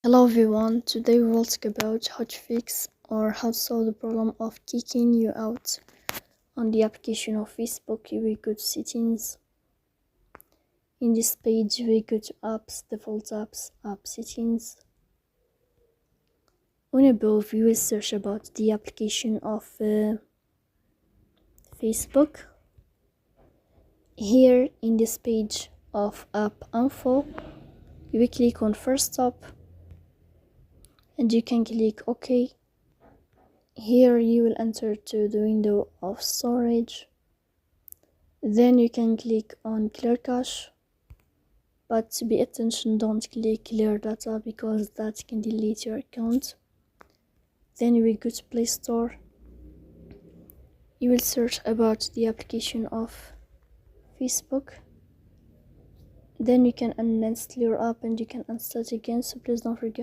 Hello everyone, today we will talk about how to fix or how to solve the problem of kicking you out on the application of Facebook. You will go to settings. In this page you will go to apps, default apps, app settings. On above you will search about the application of Facebook. Here in this page of app info you will click on first stop and you can click OK. Here you will enter to the window of storage. Then you can click on clear cache, but to be attention, don't click clear data because that can delete your account. Then you will go to Play Store. You will search about the application of Facebook. Then you can uninstall your app and you can install it again, so please don't forget.